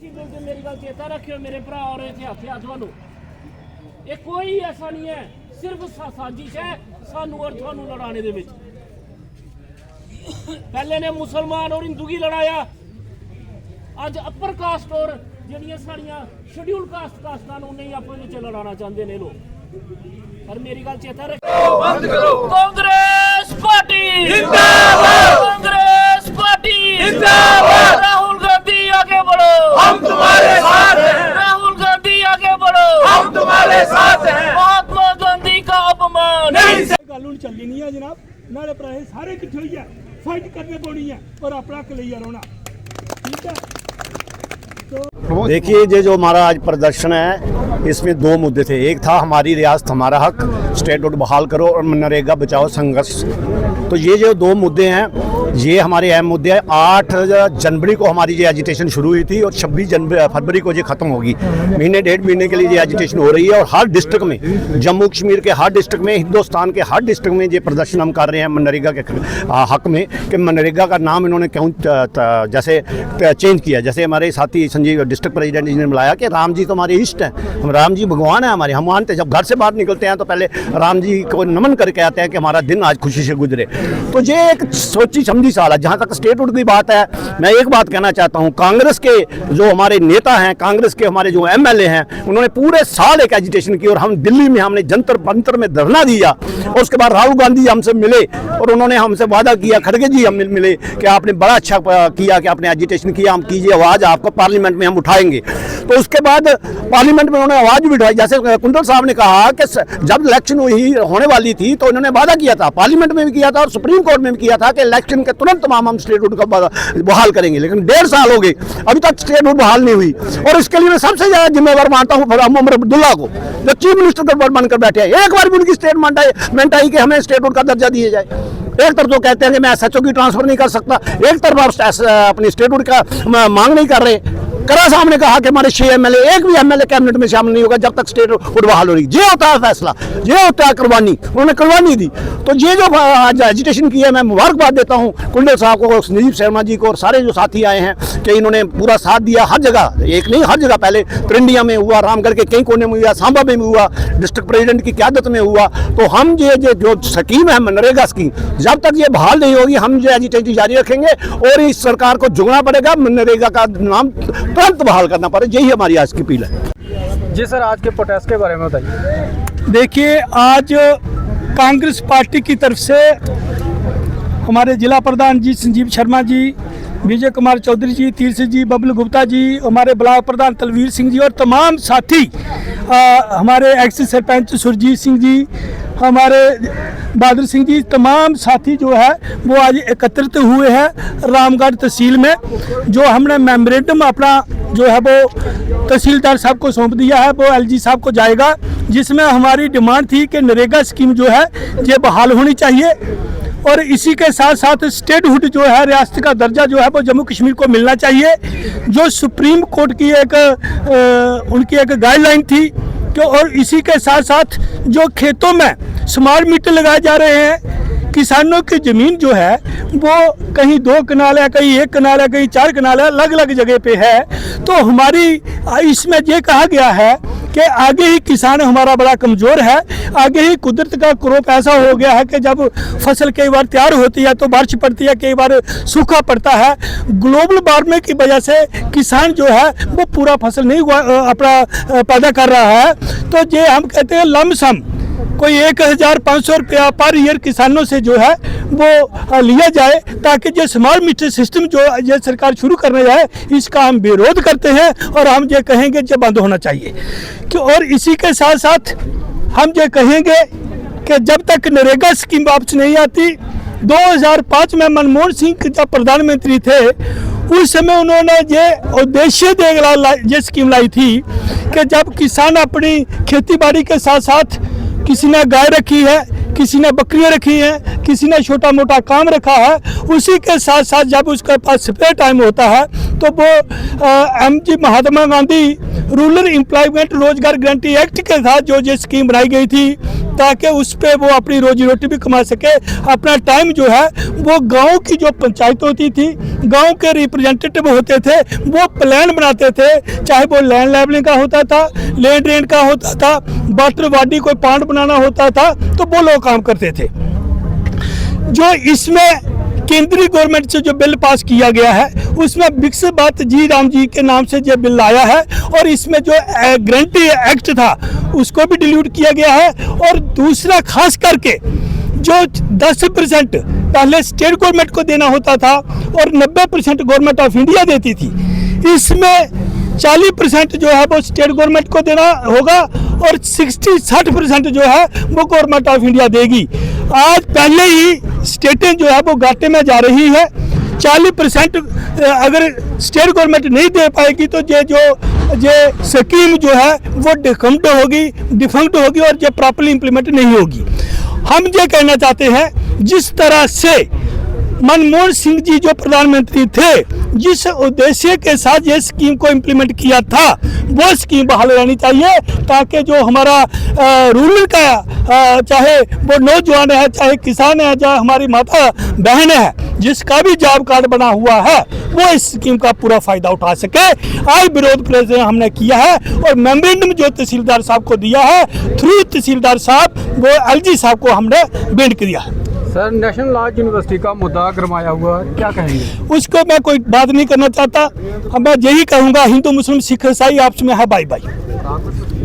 मेरी गल चेता रखियो मेरे भरा और हथ आ थानू ये कोई ऐसा नहीं है, सिर्फ साजिश है सानू और थानू लड़ाने दे विच। पहले ने मुसलमान और हिंदू की लड़ाया, अज अपर कास्ट और जिहड़ियां साड़ियां शेड्यूल कास्टां नूं नहीं आपस विच लड़ाना चाहते ने लोग। पर मेरी गल चेता रखियो, कांग्रेस पार्टी जिंदाबाद, कांग्रेस पार्टी जिंदाबाद। राहुल गांधी आगे बढ़ो, हम तुम्हारे साथ हैं। राहुल गांधी आगे बढ़ो, हम तुम्हारे साथ हैं। महात्मा गांधी का अपमान नहीं। गल हुण चलनी नहीं है जनाब, नाले भरा सारे किट्ठे होइए फाइट करनी पौनी है और अपना हक लइया रौना, ठीक है। देखिए ये जो हमारा आज प्रदर्शन है इसमें दो मुद्दे थे। एक था हमारी रियासत हमारा हक, स्टेट रोड बहाल करो, और मनरेगा बचाओ संघर्ष। तो ये जो दो मुद्दे हैं ये हमारे अहम मुद्दे हैं। 8 जनवरी को हमारी ये एजिटेशन शुरू हुई थी और 26 फरवरी को ये ख़त्म होगी। महीने डेढ़ महीने के लिए ये एजिटेशन हो रही है और हर डिस्ट्रिक्ट में, जम्मू कश्मीर के हर डिस्ट्रिक्ट में, हिंदुस्तान के हर डिस्ट्रिक्ट में ये प्रदर्शन हम कर रहे हैं मनरेगा के हक में कि मनरेगा का नाम इन्होंने क्यों जैसे चेंज किया। जैसे हमारे साथी संजीव डिस्ट्रिक्ट प्रेसिडेंट जी ने बुलाया कि राम जी तो हमारे इष्ट हैं, हम राम जी भगवान है हमारे, हम मानते हैं। जब घर से बाहर निकलते हैं तो पहले राम जी को नमन करके आते हैं कि हमारा दिन आज खुशी से गुजरे। तो ये एक सोची समझी साल है। जहाँ तक स्टेट रोड की बात है, मैं एक बात कहना चाहता हूँ, कांग्रेस के जो हमारे नेता हैं, कांग्रेस के हमारे जो MLA हैं, उन्होंने पूरे साल एक एजिटेशन की और हम दिल्ली में हमने जंतर मंतर में धरना दिया। और उसके बाद राहुल गांधी हमसे मिले और उन्होंने हमसे वादा किया, खड़गे जी हम मिले कि आपने बड़ा अच्छा किया कि आपने एजिटेशन किया, हम कीजिए आवाज़, आपको पार्लियामेंट में हम उठाएंगे। तो उसके बाद पार्लियामेंट में उन्होंने आवाज़ भी उठाई। जैसे कुंडल साहब ने कहा कि जब इलेक्शन होने वाली थी तो उन्होंने वादा किया था, पार्लियामेंट में भी किया था और सुप्रीम कोर्ट में भी किया था कि इलेक्शन के तुरंत तमाम हम स्टेट रोड का बहाल करेंगे। लेकिन 1.5 साल हो गए, अभी तक स्टेट रोड बहाल नहीं हुई। और इसके लिए मैं सबसे ज़्यादा जिम्मेवार मानता हूँ मोहम्मद अब्दुल्ला को, जो चीफ मिनिस्टर का बनकर बैठे हैं। एक बार भी उनकी स्टेटमेंट आई कि हमें स्टेट रोड का दर्जा दिया जाए। एक तरफ तो कहते हैं कि मैं SHO की ट्रांसफर नहीं कर सकता, एक तरफ अपनी स्टेट रोड का मांग नहीं कर रहे। करा साहब ने कहा कि हमारे 6 MLA, एक भी MLA कैबिनेट में शामिल नहीं होगा जब तक स्टेट रोड बहाल हो रही। ये होता है फैसला, ये होता है कुर्बानी, उन्होंने कुर्बानी दी। तो ये जो आज एजिटेशन की है, मैं मुबारकबाद देता हूँ कुंडल साहब को, संजीव शर्मा जी को और सारे जो साथी आए हैं कि इन्होंने पूरा साथ दिया। हर जगह, एक नहीं हर जगह, पहले त्रिंडिया में हुआ, रामगढ़ के कई कोने में हुआ, सांबा में हुआ, डिस्ट्रिक्ट प्रेसिडेंट की क़यादत में हुआ। तो हम ये जो स्कीम है मनरेगा स्कीम, जब तक ये बहाल नहीं होगी हम जो एजिटेशन जारी रखेंगे और इस सरकार को झुकना पड़ेगा, मनरेगा का नाम तुरंत बहाल करना पड़े। यही हमारी आज की अपील है। जी सर, आज के प्रोटेस्ट के बारे में बताइए। देखिए, आज कांग्रेस पार्टी की तरफ से हमारे जिला प्रधान जी संजीव शर्मा जी, विजय कुमार चौधरी जी, तीर्थ जी, बबलू गुप्ता जी, हमारे ब्लॉक प्रधान तलवीर सिंह जी और तमाम साथी, हमारे एक्स सरपंच सुरजीत सिंह जी, हमारे बहादुर सिंह जी, तमाम साथी जो है वो आज एकत्रित हुए हैं रामगढ़ तहसील में। जो हमने मेमोरेंडम अपना जो है वो तहसीलदार साहब को सौंप दिया है, वो LG साहब को जाएगा, जिसमें हमारी डिमांड थी कि नरेगा स्कीम जो है ये बहाल होनी चाहिए और इसी के साथ साथ स्टेटहुड जो है, रियासत का दर्जा जो है वो जम्मू कश्मीर को मिलना चाहिए। जो सुप्रीम कोर्ट की उनकी एक गाइडलाइन थी कि, और इसी के साथ साथ जो खेतों में स्मार्ट मीटर लगाए जा रहे हैं, किसानों की ज़मीन जो है वो कहीं 2 कनाल है, कहीं 1 कनाल है, कहीं 4 कनाल है, अलग अलग जगह पे है। तो हमारी इसमें ये कहा गया है कि आगे ही किसान हमारा बड़ा कमज़ोर है, आगे ही कुदरत का क्रॉप ऐसा हो गया है कि जब फसल कई बार तैयार होती है तो बारिश पड़ती है, कई बार सूखा पड़ता है। ग्लोबल वार्मिंग की वजह से किसान जो है वो पूरा फसल नहीं अपना पैदा कर रहा है। तो ये हम कहते हैं लमसम कोई 1500 रुपया पर ईयर किसानों से जो है वो लिया जाए, ताकि जो स्मार्ट मीटर सिस्टम जो ये सरकार शुरू करने जाए इसका हम विरोध करते हैं और हम ये कहेंगे कि बंद होना चाहिए। कि और इसी के साथ साथ हम ये कहेंगे कि जब तक नरेगा स्कीम वापस नहीं आती, 2005 में मनमोहन सिंह जब प्रधानमंत्री थे उस समय उन्होंने ये उद्देश्य ये स्कीम लाई थी कि जब किसान अपनी खेती बाड़ी के साथ साथ, किसी ने गाय रखी है, किसी ने बकरियां रखी हैं, किसी ने छोटा मोटा काम रखा है, उसी के साथ साथ जब उसके पास स्पेयर टाइम होता है तो वो MG Mahatma Gandhi rural employment रोजगार गारंटी एक्ट के साथ जो ये स्कीम बनाई गई थी ताकि उस पे वो अपनी रोजी रोटी भी कमा सके। अपना टाइम जो है वो गांव की जो पंचायत होती थी, गांव के रिप्रेजेंटेटिव होते थे, वो प्लान बनाते थे, चाहे वो लैंड लेवलिंग का होता था, लैंड रेंट का होता था, वाटर बॉडी कोई पांड बनाना होता था, तो वो लोग काम करते थे। जो इसमें केंद्रीय गवर्नमेंट से जो बिल पास किया गया है उसमें विकसित बात जी राम जी के नाम से जो बिल आया है, और इसमें जो गारंटी एक्ट था उसको भी डिलीट किया गया है। और दूसरा खास करके जो 10% पहले स्टेट गवर्नमेंट को देना होता था और 90% गवर्नमेंट ऑफ इंडिया देती थी, इसमें 40% जो है वो स्टेट गवर्नमेंट को देना होगा और 60-60% जो है वो गवर्नमेंट ऑफ इंडिया देगी। आज पहले ही स्टेटें जो है वो घाटे में जा रही है। 40% अगर स्टेट गवर्नमेंट नहीं दे पाएगी तो ये स्कीम जो है वो डिफंक्ट होगी और ये प्रॉपर्ली इम्प्लीमेंट नहीं होगी। हम ये कहना चाहते हैं, जिस तरह से मनमोहन सिंह जी जो प्रधानमंत्री थे, जिस उद्देश्य के साथ ये स्कीम को इम्प्लीमेंट किया था, वो स्कीम बहाल रहनी चाहिए, ताकि जो हमारा रूरल का चाहे वो नौजवान है, चाहे किसान है, चाहे हमारी माता बहन है, जिसका भी जॉब कार्ड बना हुआ है, वो इस स्कीम का पूरा फायदा उठा सके। आज विरोध प्रदर्शन हमने किया है और मेमोरेंडम जो तहसीलदार साहब को दिया है, थ्रू तहसीलदार साहब वो LG साहब को हमने भेंट किया है। सर, नेशनल लॉ यूनिवर्सिटी का मुद्दा गरमाया हुआ है, क्या कहेंगे? उसको मैं कोई बात नहीं करना चाहता। अब मैं यही कहूँगा, हिंदू मुस्लिम सिख ईसाई आपस में है बाई बाई।